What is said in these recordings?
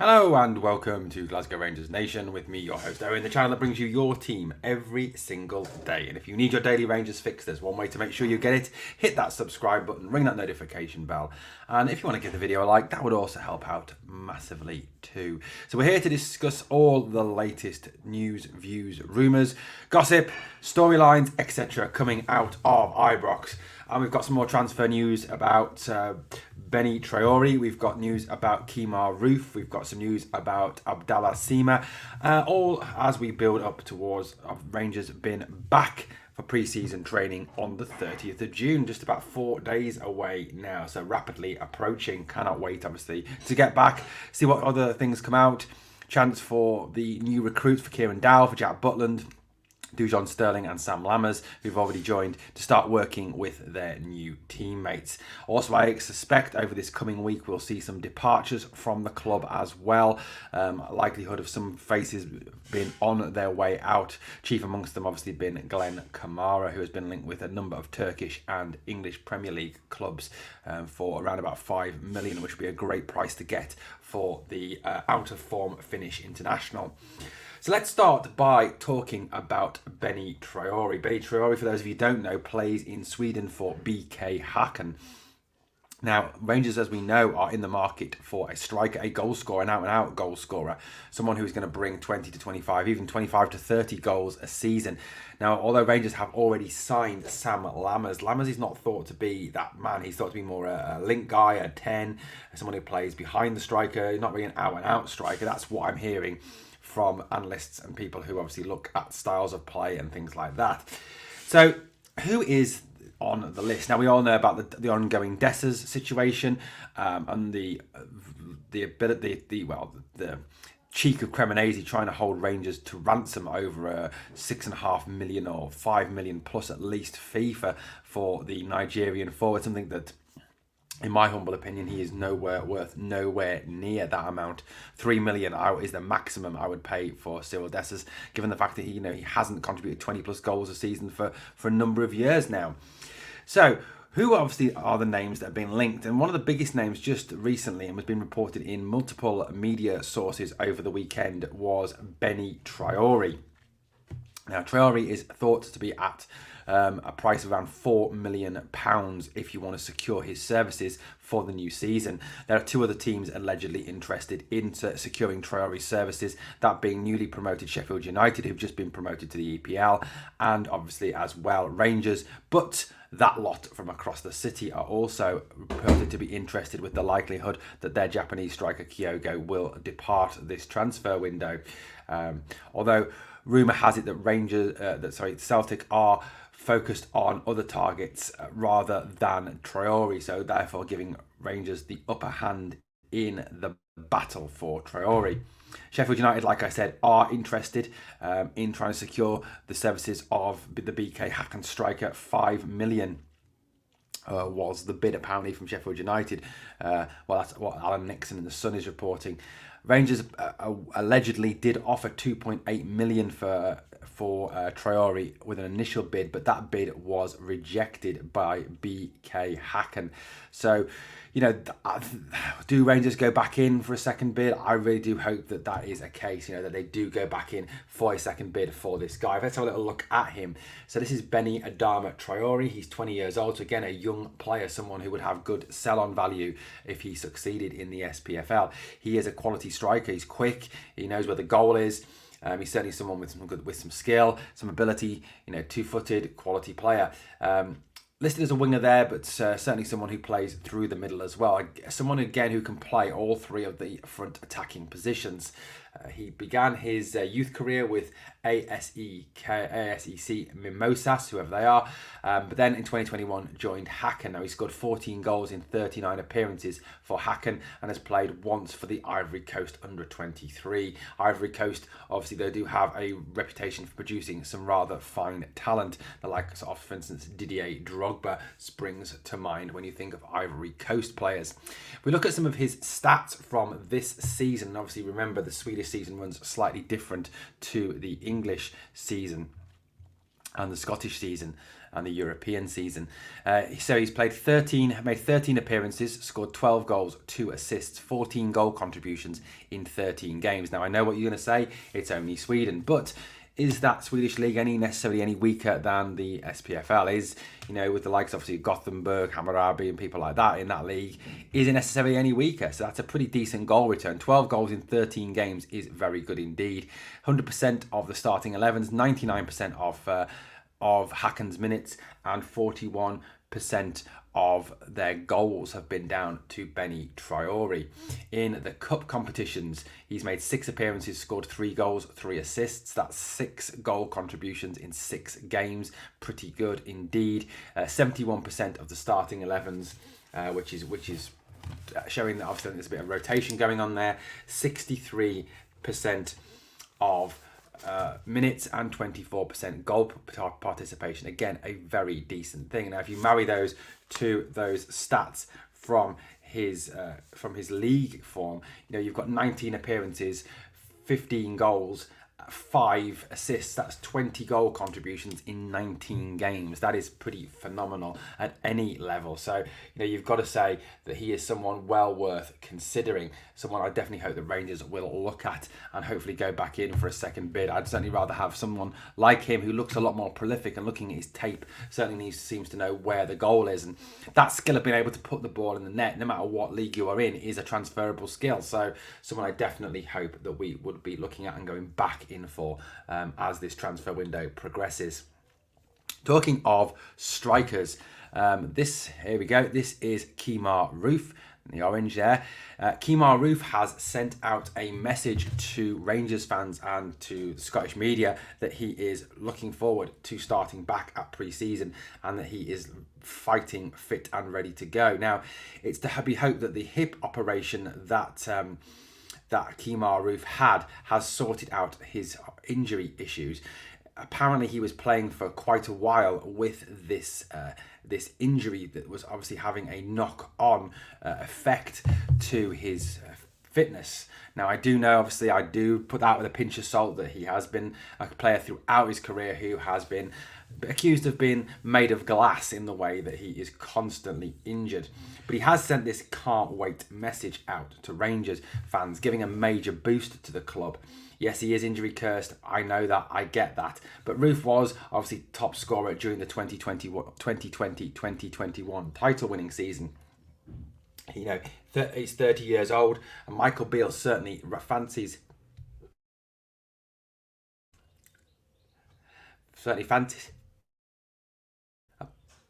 Hello and welcome to Glasgow Rangers Nation with me, your host Owen, the channel that brings you your team every single day. And if you need your daily Rangers fix, there's one way to make sure you get it. Hit that subscribe button, ring that notification bell. And if you want to give the video a like, that would also help out massively too. So we're here to discuss all the latest news, views, rumours, gossip, storylines, etc. coming out of Ibrox. And we've got some more transfer news about Benie Traore. We've got news about Kemar Roofe. We've got some news about Abdallah Sima. All as we build up towards Rangers being back for pre-season training on the 30th of June. Just about 4 days away now. So rapidly approaching. Cannot wait, obviously, to get back. See what other things come out. Chance for the new recruits for Kieran Dowell, for Jack Butland, Dujon Sterling and Sam Lammers, who've already joined to start working with their new teammates. Also, I suspect over this coming week we'll see some departures from the club as well. Likelihood of some faces being on their way out. Chief amongst them obviously been Glenn Kamara, who has been linked with a number of Turkish and English Premier League clubs for around about 5 million, which would be a great price to get for the out-of-form Finnish international. So let's start by talking about Benie Traore. Benie Traore, for those of you who don't know, plays in Sweden for BK Häcken. Now, Rangers, as we know, are in the market for a striker, a goal scorer, an out-and-out goal scorer, someone who's going to bring 20 to 25, even 25 to 30 goals a season. Now, although Rangers have already signed Sam Lammers is not thought to be that man. He's thought to be more a link guy, a 10, someone who plays behind the striker, not really an out-and-out striker. That's what I'm hearing from analysts and people who obviously look at styles of play and things like that. So who is on the list? Now, we all know about the ongoing Dessers situation and the cheek of Cremonese trying to hold Rangers to ransom over a 6.5 million or 5 million plus at least fee for the Nigerian forward, something that, in my humble opinion, he is nowhere near that amount. 3 million is the maximum I would pay for Searle Dessers, given the fact that he hasn't contributed 20 plus goals a season for a number of years now. So who obviously are the names that have been linked? And one of the biggest names just recently, and has been reported in multiple media sources over the weekend, was Benie Traore. Now, Traore is thought to be at a price of around £4 million if you want to secure his services for the new season. There are two other teams allegedly interested in securing Traore's services, that being newly promoted Sheffield United, who've just been promoted to the EPL, and obviously as well Rangers. But that lot from across the city are also reported to be interested, with the likelihood that their Japanese striker Kyogo will depart this transfer window. Although rumour has it that Celtic are focused on other targets rather than Traore, so therefore giving Rangers the upper hand in the battle for Traore. Sheffield United, like I said, are interested in trying to secure the services of the BK Häcken striker. 5 million was the bid apparently from Sheffield United. Well, that's what Alan Nixon in The Sun is reporting. Rangers allegedly did offer 2.8 million for Traore with an initial bid, but that bid was rejected by BK Häcken. So, do Rangers go back in for a second bid? I really do hope that that is a case, that they do go back in for a second bid for this guy. Let's have a little look at him. So this is Benie Adama Traore. He's 20 years old. So again, a young player, someone who would have good sell-on value if he succeeded in the SPFL. He is a quality striker. He's quick. He knows where the goal is. He's certainly someone with some skill, some ability, two-footed, quality player. Listed as a winger there, but certainly someone who plays through the middle as well. Someone, again, who can play all three of the front attacking positions. He began his youth career with ASEC Mimosas, whoever they are. But then in 2021 joined Häcken. Now he scored 14 goals in 39 appearances for Häcken and has played once for the Ivory Coast under-23. Ivory Coast, obviously, they do have a reputation for producing some rather fine talent. The likes of, for instance, Didier Drogba springs to mind when you think of Ivory Coast players. We look at some of his stats from this season. And obviously, remember, the Swedish season runs slightly different to the English season. and the Scottish season and the European season. So he's made 13 appearances, scored 12 goals, 2 assists, 14 goal contributions in 13 games. Now, I know what you're going to say, it's only Sweden, but is that Swedish league necessarily any weaker than the SPFL? Is, with the likes obviously of Gothenburg, Hammarby and people like that in that league, is it necessarily any weaker? So that's a pretty decent goal return. 12 goals in 13 games is very good indeed. 100% of the starting 11s, 99% of Häcken's minutes, and 41% of their goals have been down to Benie Traore. In the cup competitions, he's made 6 appearances, scored 3 goals, 3 assists. That's 6 goal contributions in 6 games. Pretty good indeed. 71% of the starting 11s, which is showing that obviously there's a bit of rotation going on there. 63% of minutes and 24% goal participation. Again, a very decent thing. Now, if you marry those to those stats from his league form, you've got 19 appearances, 15 goals, 5 assists. That's 20 goal contributions in 19 games. That is pretty phenomenal at any level. So, you've got to say that he is someone well worth considering. Someone I definitely hope the Rangers will look at and hopefully go back in for a second bid. I'd certainly rather have someone like him who looks a lot more prolific, and looking at his tape, certainly seems to know where the goal is. And that skill of being able to put the ball in the net, no matter what league you are in, is a transferable skill. So someone I definitely hope that we would be looking at and going back in for as this transfer window progresses. Talking of strikers, here we go. This is Kemar Roofe, the orange there. Kemar Roofe has sent out a message to Rangers fans and to the Scottish media that he is looking forward to starting back at pre-season and that he is fighting fit and ready to go. Now, it's to be hoped that the hip operation that Kemar Roofe has sorted out his injury issues. Apparently, he was playing for quite a while with this injury that was obviously having a knock-on effect to his fitness. Now, I do know, obviously, I do put that with a pinch of salt, that he has been a player throughout his career who has been accused of being made of glass in the way that he is constantly injured. But he has sent this can't wait message out to Rangers fans, giving a major boost to the club. Yes, he is injury cursed. I know that. I get that. But Roofe was obviously top scorer during the 2020-2021 title winning season. He's 30 years old, and Michael Beale certainly fancies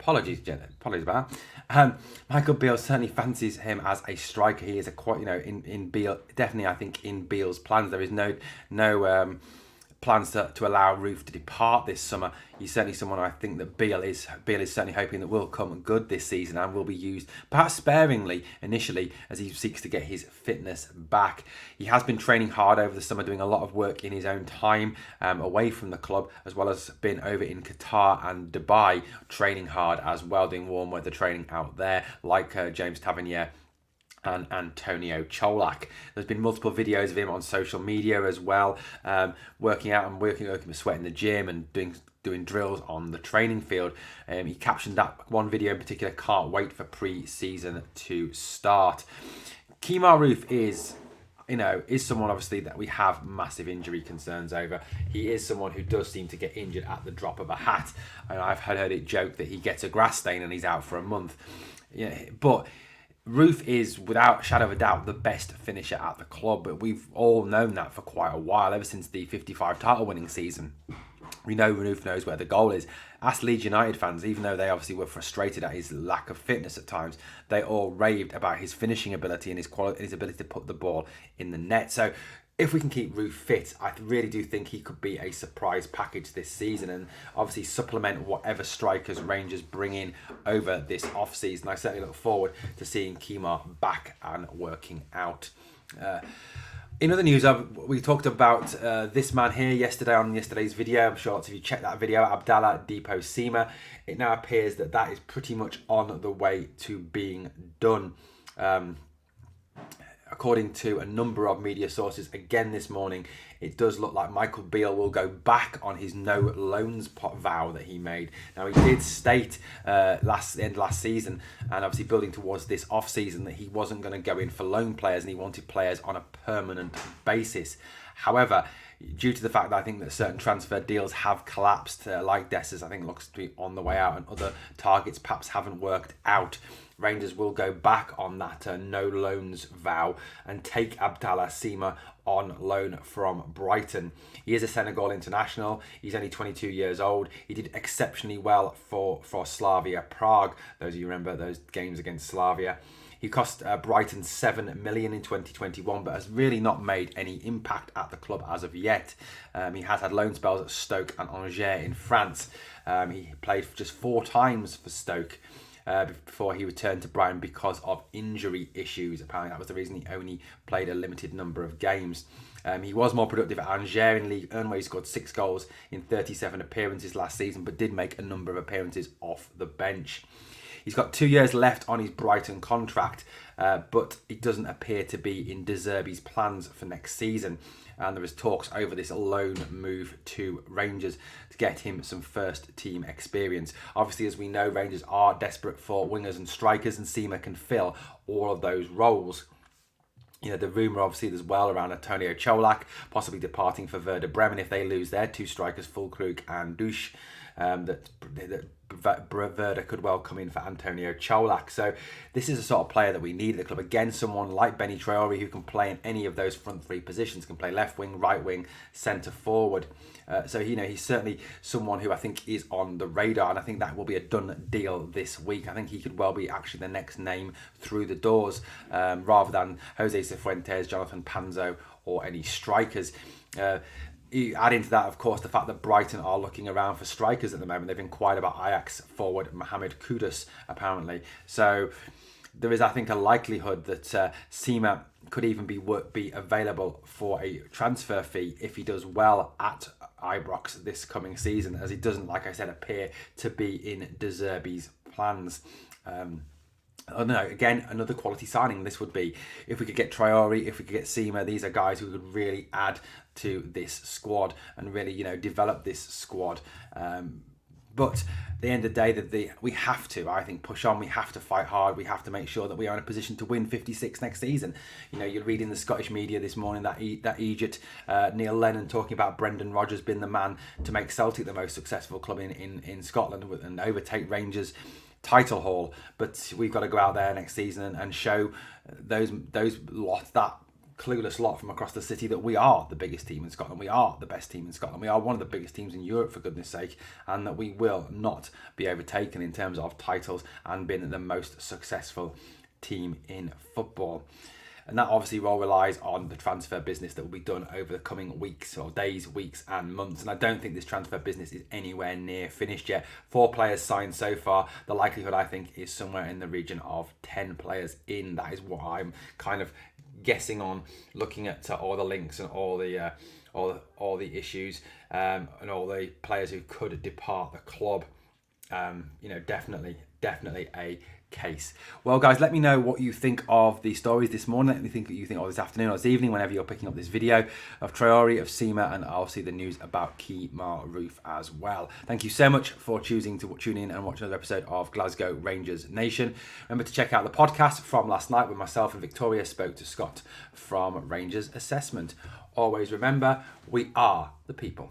Apologies about that. Michael Beale certainly fancies him as a striker. He is in Beale, definitely I think in Beale's plans. There is no plans to allow Roofe to depart this summer. He's certainly someone I think that Beale is certainly hoping that will come good this season and will be used perhaps sparingly initially as he seeks to get his fitness back. He has been training hard over the summer, doing a lot of work in his own time away from the club, as well as been over in Qatar and Dubai training hard as well, doing warm weather training out there, like James Tavernier and Antonio Cholak. There's been multiple videos of him on social media as well, working out and working with sweat in the gym and doing drills on the training field. He captioned that one video in particular, "Can't wait for pre-season to start." Kemar Roofe is someone obviously that we have massive injury concerns over. He is someone who does seem to get injured at the drop of a hat. And I've heard it joked that he gets a grass stain and he's out for a month. But Roofe is, without a shadow of a doubt, the best finisher at the club, but we've all known that for quite a while, ever since the 55 title-winning season. We know Roofe knows where the goal is. Ask Leeds United fans, even though they obviously were frustrated at his lack of fitness at times, they all raved about his finishing ability and his ability to put the ball in the net. So if we can keep Roofe fit, I really do think he could be a surprise package this season and obviously supplement whatever strikers Rangers bring in over this off-season. I certainly look forward to seeing Kemar back and working out. In other news, we talked about this man here yesterday on yesterday's video. I'm sure lots of you checked that video, Abdallah Sima. It now appears that is pretty much on the way to being done. according to a number of media sources, again this morning, it does look like Michael Beale will go back on his no loans vow that he made. Now, he did state last season, and obviously building towards this off-season, that he wasn't going to go in for loan players and he wanted players on a permanent basis. However, due to the fact that I think that certain transfer deals have collapsed, like Dessers, I think looks to be on the way out, and other targets perhaps haven't worked out, Rangers will go back on that no loans vow and take Abdallah Sima on loan from Brighton. He is a Senegal international. He's only 22 years old. He did exceptionally well for Slavia Prague. Those of you remember those games against Slavia. He cost Brighton $7 million in 2021, but has really not made any impact at the club as of yet. He has had loan spells at Stoke and Angers in France. He played just 4 times for Stoke before he returned to Brighton because of injury issues. Apparently that was the reason he only played a limited number of games. He was more productive at Angers in League 1, where he scored 6 goals in 37 appearances last season, but did make a number of appearances off the bench. He's got 2 years left on his Brighton contract, but it doesn't appear to be in De Zerbi's plans for next season. And there is talks over this loan move to Rangers to get him some first team experience. Obviously, as we know, Rangers are desperate for wingers and strikers, and Sima can fill all of those roles. You know, the rumour obviously as well around Antonio Cholak possibly departing for Werder Bremen if they lose their 2 strikers, Füllkrug and Dusch, that Werder could well come in for Antonio Cholak. So this is a sort of player that we need at the club. Again, someone like Benie Traore who can play in any of those front 3 positions, can play left wing, right wing, centre forward. So, you know, he's certainly someone who I think is on the radar, and I think that will be a done deal this week. I think he could well be actually the next name through the doors, rather than Jose Cifuentes, Jonathan Panzo, or any strikers. Add into that, of course, the fact that Brighton are looking around for strikers at the moment. They've inquired about Ajax forward Mohamed Kudus, apparently. So there is, I think, a likelihood that Sima could even be available for a transfer fee if he does well at Ibrox this coming season, as he doesn't, like I said, appear to be in De Zerbi's plans. I don't know, again, another quality signing this would be. If we could get Traore, if we could get Sima, these are guys who could really add to this squad and really, you know, develop this squad. But at the end of the day, we have to, I think, push on. We have to fight hard. We have to make sure that we are in a position to win 56 next season. You know, you're reading the Scottish media this morning that Egypt, Neil Lennon talking about Brendan Rodgers being the man to make Celtic the most successful club in Scotland and overtake Rangers title haul. But we've got to go out there next season and show that clueless lot from across the city that we are the biggest team in Scotland, we are the best team in Scotland, we are one of the biggest teams in Europe, for goodness sake, and that we will not be overtaken in terms of titles and being the most successful team in football. And that obviously all relies on the transfer business that will be done over the coming weeks or days, weeks and months. And I don't think this transfer business is anywhere near finished yet. 4 players signed so far. The likelihood, I think, is somewhere in the region of 10 players in. That is what I'm kind of guessing on, looking at all the links and all the issues and all the players who could depart the club. You know, definitely a case. Well, guys, let me know what you think of the stories this morning. Let me think what you think of this afternoon or this evening, whenever you're picking up this video, of Traore, of Sima, and I'll see the news about Kemar Roofe as well. Thank you so much for choosing to tune in and watch another episode of Glasgow Rangers Nation. Remember to check out the podcast from last night when myself and Victoria spoke to Scott from Rangers Assessment. Always remember, we are the people.